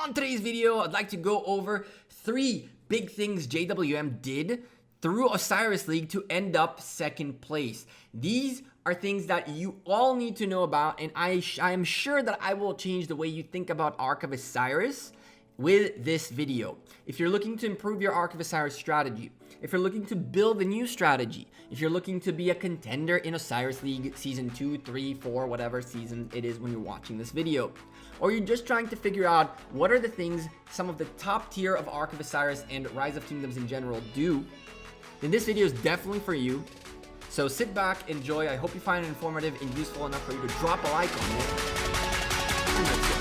On today's video, I'd like to go over 3 big things JWM did through OSIRIS League to end up second place. These are things that you all need to know about, and I am sure that I will change the way you think about ARK of OSIRIS with this video. If you're looking to improve your ARK of OSIRIS strategy, if you're looking to build a new strategy, if you're looking to be a contender in OSIRIS League Season 2, 3, 4, whatever season it is when you're watching this video, or you're just trying to figure out what are the things some of the top tier of ARK of OSIRIS and Rise of Kingdoms in general do, then this video is definitely for you. So sit back, enjoy. I hope you find it informative and useful enough for you to drop a like on it. And let's go.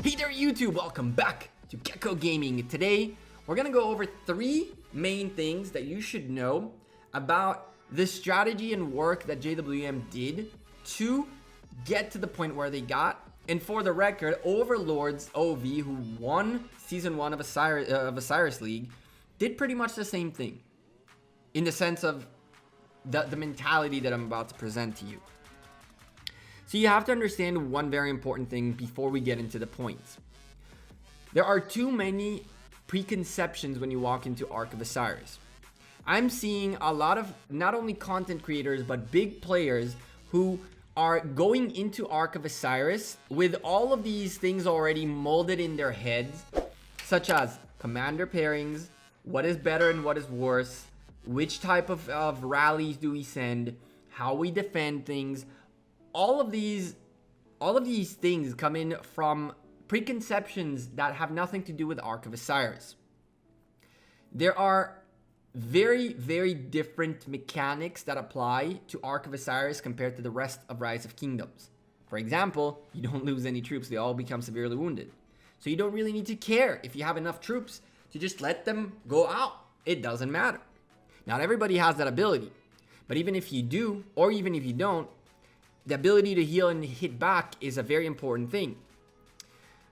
Hey there YouTube, welcome back to Gekko Gaming. Today, we're gonna go over 3 main things that you should know about the strategy and work that JWM did to get to the point where they got. And for the record, Overlords OV, who won Season 1 of OSIRIS League, did pretty much the same thing in the sense of the mentality that I'm about to present to you. So you have to understand one very important thing before we get into the points. There are too many preconceptions when you walk into ARK of OSIRIS. I'm seeing a lot of not only content creators but big players who are going into ARK of OSIRIS with all of these things already molded in their heads, such as commander pairings, what is better and what is worse, which type of rallies do we send, how we defend things. All of these things come in from preconceptions that have nothing to do with ARK of OSIRIS. There are very, very different mechanics that apply to ARK of OSIRIS compared to the rest of Rise of Kingdoms. For example, you don't lose any troops, they all become severely wounded. So you don't really need to care if you have enough troops to just let them go out. It doesn't matter. Not everybody has that ability, but even if you do, or even if you don't, the ability to heal and hit back is a very important thing.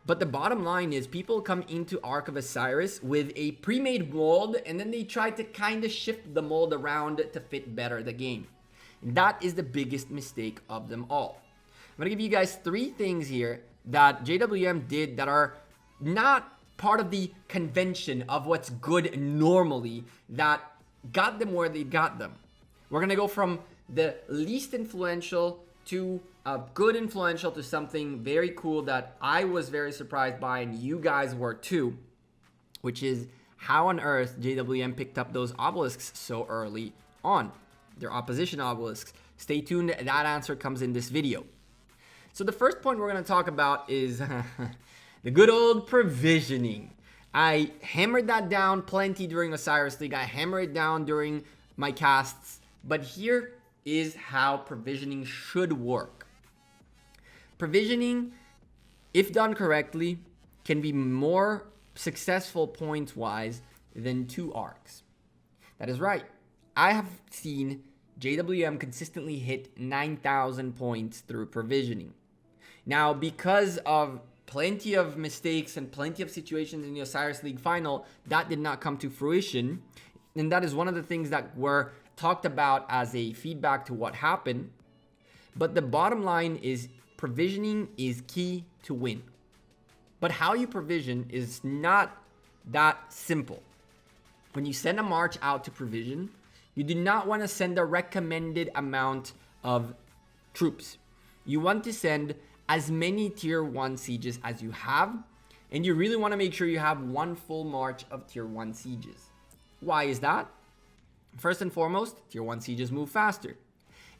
But the bottom line is people come into ARK of OSIRIS with a pre-made mold, and then they try to kind of shift the mold around to fit better the game. And that is the biggest mistake of them all. I'm going to give you guys 3 things here that JWM did that are not part of the convention of what's good normally that got them where they got them. We're going to go from the least influential to a good influential to something very cool that I was very surprised by and you guys were too, which is how on earth JWM picked up those obelisks so early on, their opposition obelisks. Stay tuned, that answer comes in this video. So the first point we're going to talk about is the good old provisioning. I hammered that down plenty during OSIRIS League, I hammered it down during my casts, but here is how provisioning should work. Provisioning, if done correctly, can be more successful points-wise than 2 ARKs. That is right. I have seen JWM consistently hit 9,000 points through provisioning. Now, because of plenty of mistakes and plenty of situations in the OSIRIS League final, that did not come to fruition. And that is one of the things that were talked about as a feedback to what happened. But the bottom line is provisioning is key to win. But how you provision is not that simple. When you send a march out to provision, you do not want to send a recommended amount of troops. You want to send as many tier 1 sieges as you have, and you really want to make sure you have 1 full march of tier 1 sieges. Why is that? First and foremost, tier 1 sieges move faster.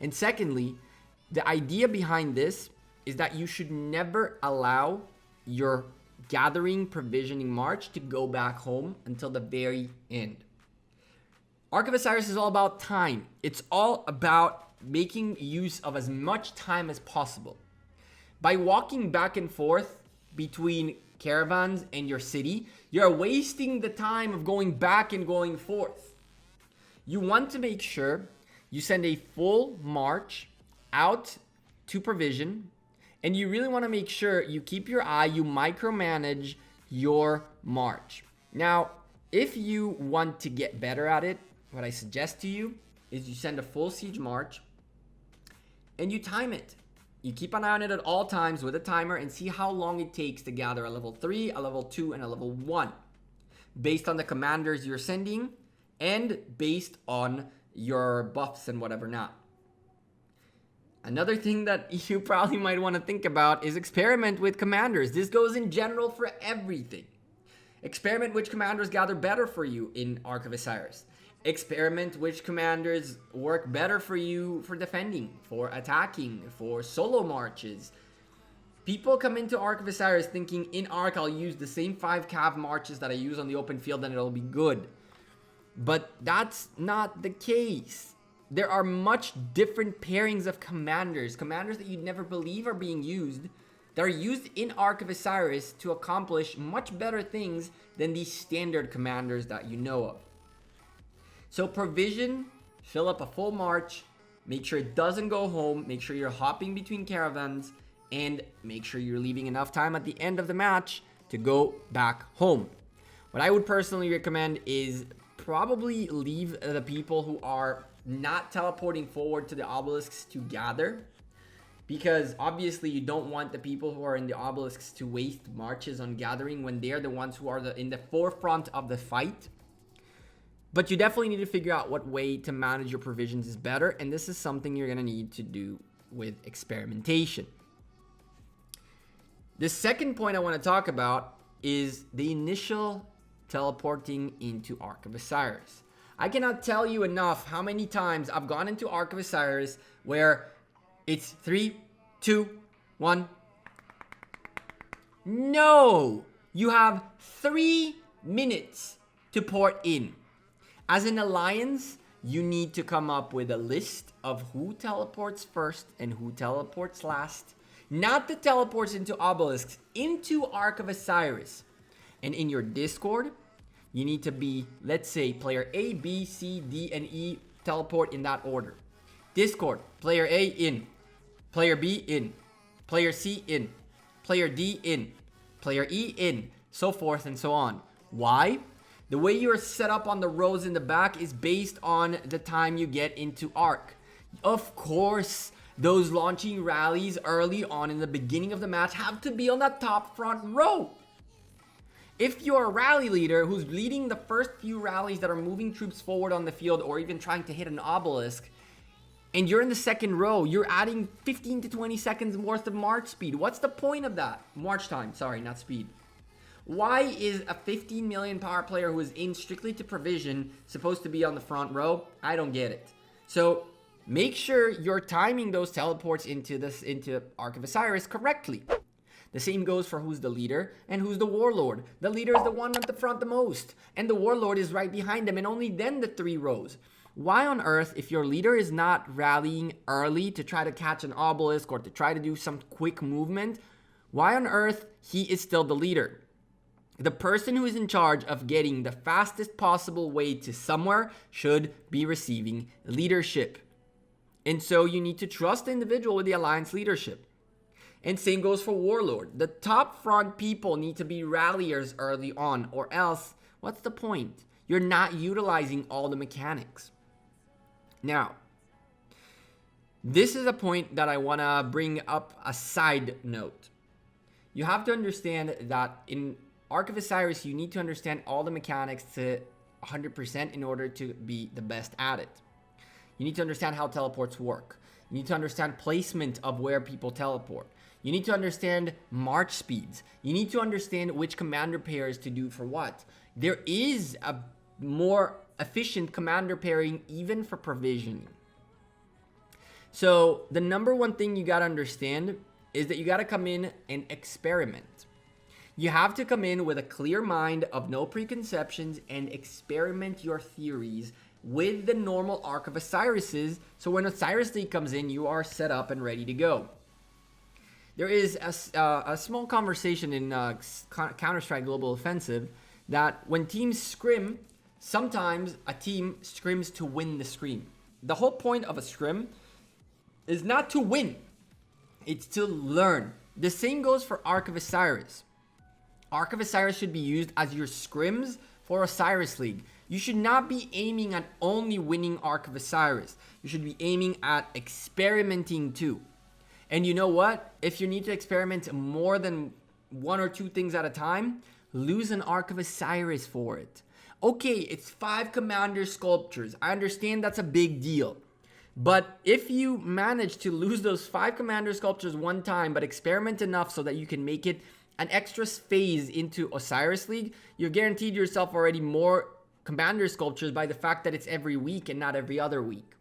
And secondly, the idea behind this is that you should never allow your gathering provisioning march to go back home until the very end. ARK of OSIRIS is all about time. It's all about making use of as much time as possible. By walking back and forth between caravans and your city, you're wasting the time of going back and going forth. You want to make sure you send a full march out to provision, and you really want to make sure you keep your eye, you micromanage your march. Now, if you want to get better at it, what I suggest to you is you send a full siege march and you time it. You keep an eye on it at all times with a timer and see how long it takes to gather a level 3, a level 2, and a level 1. Based on the commanders you're sending and based on your buffs and whatever not. Another thing that you probably might want to think about is experiment with commanders. This goes in general for everything. Experiment which commanders gather better for you in Ark of Osiris. Experiment which commanders work better for you for defending, for attacking, for solo marches. People come into Ark of Osiris thinking in Ark I'll use the same 5 cav marches that I use on the open field and it'll be good. But that's not the case. There are much different pairings of commanders that you'd never believe are being used, that are used in Ark of Osiris to accomplish much better things than these standard commanders that you know of. So provision, fill up a full march, make sure it doesn't go home, make sure you're hopping between caravans, and make sure you're leaving enough time at the end of the match to go back home. What I would personally recommend is probably leave the people who are not teleporting forward to the obelisks to gather, because obviously you don't want the people who are in the obelisks to waste marches on gathering when they're the ones who are in the forefront of the fight. But you definitely need to figure out what way to manage your provisions is better, and this is something you're going to need to do with experimentation. The second point I want to talk about is the initial teleporting into Ark of Osiris. I cannot tell you enough how many times I've gone into Ark of Osiris where it's 3, 2, 1. No! You have 3 minutes to port in. As an alliance, you need to come up with a list of who teleports first and who teleports last. Not the teleports into obelisks, into Ark of Osiris. And in your Discord, you need to be, let's say, player A, B, C, D, and E teleport in that order. Discord, player A in, player B in, player C in, player D in, player E in, so forth and so on. Why? The way you're set up on the rows in the back is based on the time you get into Ark. Of course, those launching rallies early on in the beginning of the match have to be on the top front row. If you're a rally leader who's leading the first few rallies that are moving troops forward on the field or even trying to hit an obelisk, and you're in the second row, you're adding 15 to 20 seconds worth of march speed. What's the point of that? March time, sorry, not speed. Why is a 15 million power player who is in strictly to provision supposed to be on the front row? I don't get it. So make sure you're timing those teleports into Ark of Osiris correctly. The same goes for who's the leader and who's the warlord. The leader is the one at the front the most, and the warlord is right behind them, and only then the 3 rows. Why on earth, if your leader is not rallying early to try to catch an obelisk or to try to do some quick movement, why on earth he is still the leader? The person who is in charge of getting the fastest possible way to somewhere should be receiving leadership. And so you need to trust the individual with the alliance leadership. And same goes for warlord. The top front people need to be ralliers early on, or else, what's the point? You're not utilizing all the mechanics. Now, this is a point that I want to bring up a side note. You have to understand that in Ark of Osiris, you need to understand all the mechanics to 100% in order to be the best at it. You need to understand how teleports work. You need to understand placement of where people teleport. You need to understand march speeds. You need to understand which commander pairs to do for what. There is a more efficient commander pairing even for provisioning. So the number one thing you got to understand is that you got to come in and experiment. You have to come in with a clear mind of no preconceptions and experiment your theories with the normal Ark of Osirises, so when Osiris League comes in, you are set up and ready to go. There is a small conversation in Counter-Strike Global Offensive that when teams scrim, sometimes a team scrims to win the scrim. The whole point of a scrim is not to win, it's to learn. The same goes for Ark of Osiris. Ark of Osiris should be used as your scrims for Osiris League. You should not be aiming at only winning Ark of Osiris. You should be aiming at experimenting too. And you know what? If you need to experiment more than 1 or 2 things at a time, lose an Ark of Osiris for it. Okay, it's 5 commander sculptures. I understand that's a big deal. But if you manage to lose those 5 commander sculptures one time, but experiment enough so that you can make it an extra phase into Osiris League, you've guaranteed yourself already more commander sculptures by the fact that it's every week and not every other week.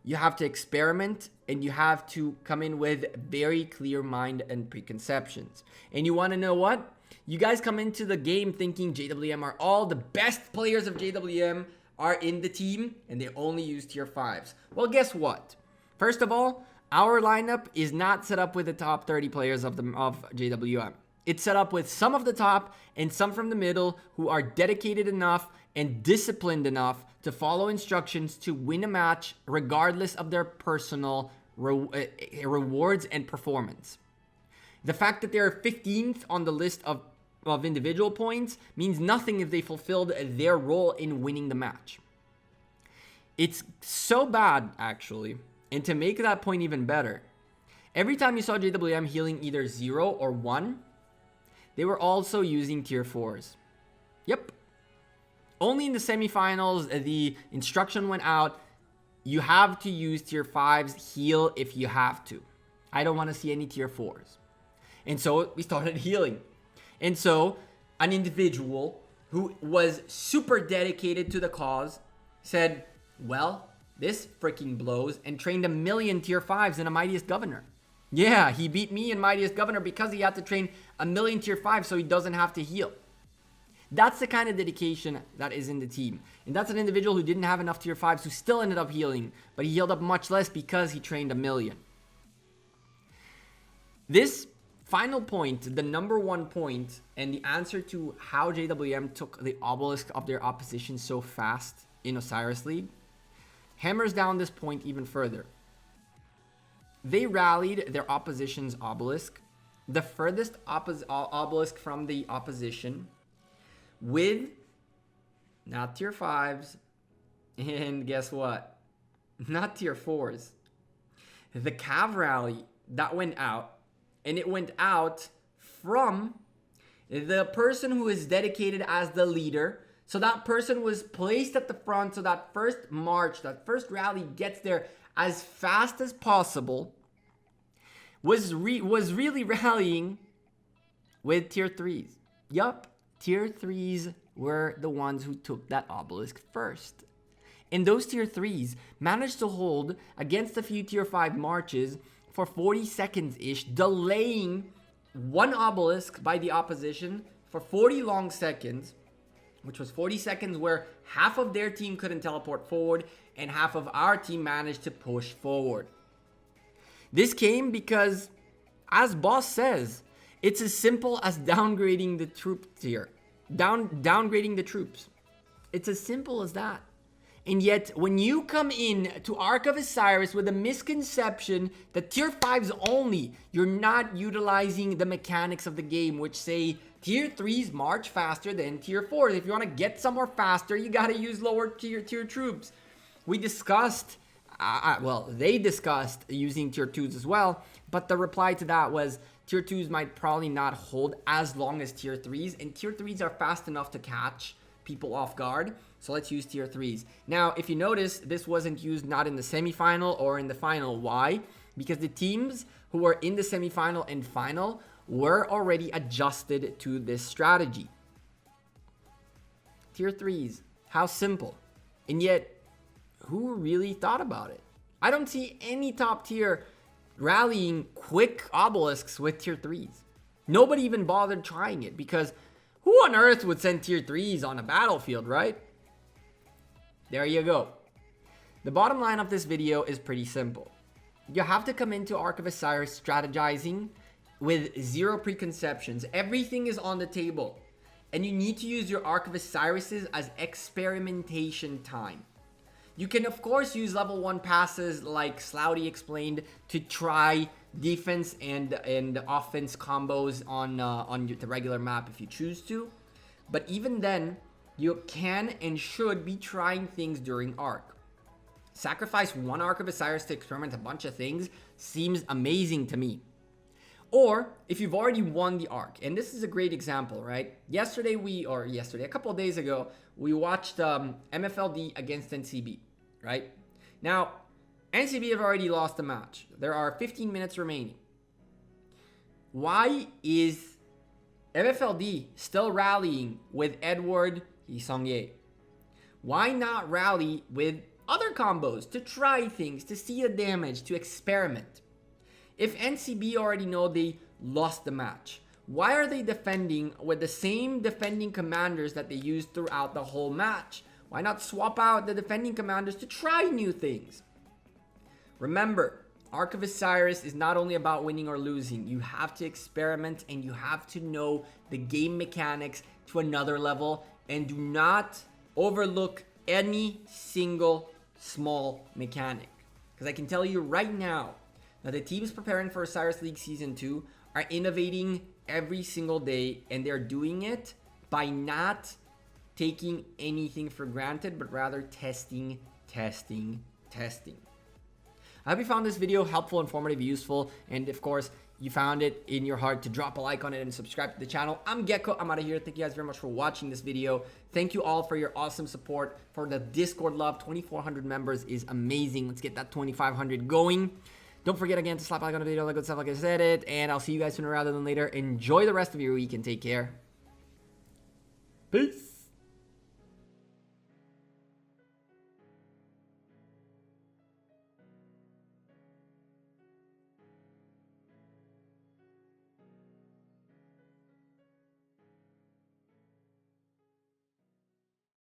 You have to experiment, and you have to come in with very clear mind and preconceptions. And you want to know what? You guys come into the game thinking JWM are all the best players of JWM are in the team, and they only use tier 5s. Well, guess what? First of all, our lineup is not set up with the top 30 players of JWM. It's set up with some of the top and some from the middle who are dedicated enough and disciplined enough to follow instructions to win a match regardless of their personal rewards and performance. The fact that they're 15th on the list of individual points means nothing if they fulfilled their role in winning the match. It's so bad, actually, and to make that point even better, every time you saw JWM healing either 0 or 1, they were also using tier 4s. Yep. Only in the semifinals, the instruction went out, you have to use tier 5s, heal if you have to. I don't want to see any tier 4s. And so we started healing. And so an individual who was super dedicated to the cause said, well, this freaking blows, and trained 1,000,000 tier 5s in a Mightiest Governor. Yeah, he beat me in Mightiest Governor because he had to train 1,000,000 tier 5 so he doesn't have to heal. That's the kind of dedication that is in the team. And that's an individual who didn't have enough tier 5s who still ended up healing, but he healed up much less because he trained 1,000,000. This final point, the number 1 point, and the answer to how JWM took the obelisk of their opposition so fast in Osiris League, hammers down this point even further. They rallied their opposition's obelisk, the furthest obelisk from the opposition, with not tier 5s, and guess what? Not tier 4s. The Cav rally that went out, and it went out from the person who is dedicated as the leader. So that person was placed at the front so that first march, that first rally gets there as fast as possible, was really rallying with tier 3s. Yup, tier 3s were the ones who took that obelisk first. And those tier 3s managed to hold against a few tier 5 marches for 40 seconds-ish, delaying one obelisk by the opposition for 40 long seconds, which was 40 seconds where half of their team couldn't teleport forward and half of our team managed to push forward. This came because, as Boss says, it's as simple as downgrading the troop tier. Downgrading the troops. It's as simple as that. And yet, when you come in to Ark of Osiris with a misconception that tier 5s only, you're not utilizing the mechanics of the game, which say tier 3s march faster than tier 4s. If you want to get somewhere faster, you got to use lower tier troops. We discussed, they discussed using tier 2s as well, but the reply to that was tier 2s might probably not hold as long as tier 3s, and tier 3s are fast enough to catch people off guard, so let's use tier 3s. Now, if you notice, this wasn't used not in the semifinal or in the final. Why? Because the teams who were in the semifinal and final were already adjusted to this strategy. Tier 3s, how simple. And yet, who really thought about it? I don't see any top tier rallying quick obelisks with tier 3s. Nobody even bothered trying it because who on earth would send tier 3s on a battlefield, right? There you go. The bottom line of this video is pretty simple. You have to come into Ark of Osiris strategizing with zero preconceptions. Everything is on the table. And you need to use your Ark of Osirises as experimentation time. You can, of course, use level 1 passes like Slouty explained to try defense and offense combos on the regular map if you choose to. But even then, you can and should be trying things during ARK. Sacrifice one ARK of Osiris to experiment a bunch of things seems amazing to me. Or if you've already won the ARK, and this is a great example, right? A couple of days ago, we watched MFLD against NCB, right? Now, NCB have already lost the match. There are 15 minutes remaining. Why is MFLD still rallying with Edward Hisongye? Why not rally with other combos to try things, to see the damage, to experiment? If NCB already know they lost the match, why are they defending with the same defending commanders that they used throughout the whole match? Why not swap out the defending commanders to try new things? Remember, ARK of Osiris is not only about winning or losing. You have to experiment and you have to know the game mechanics to another level, and do not overlook any single small mechanic. Because I can tell you right now that the teams preparing for Osiris League Season 2 are innovating every single day, and they're doing it by not taking anything for granted, but rather testing. I hope you found this video helpful, informative, useful, and of course, you found it in your heart to drop a like on it and subscribe to the channel. I'm Gekko. I'm out of here. Thank you guys very much for watching this video. Thank you all for your awesome support. For the Discord love, 2,400 members is amazing. Let's get that 2,500 going. Don't forget again to slap a like on the video, like good stuff like I said it, and I'll see you guys sooner rather than later. Enjoy the rest of your week and take care. Peace.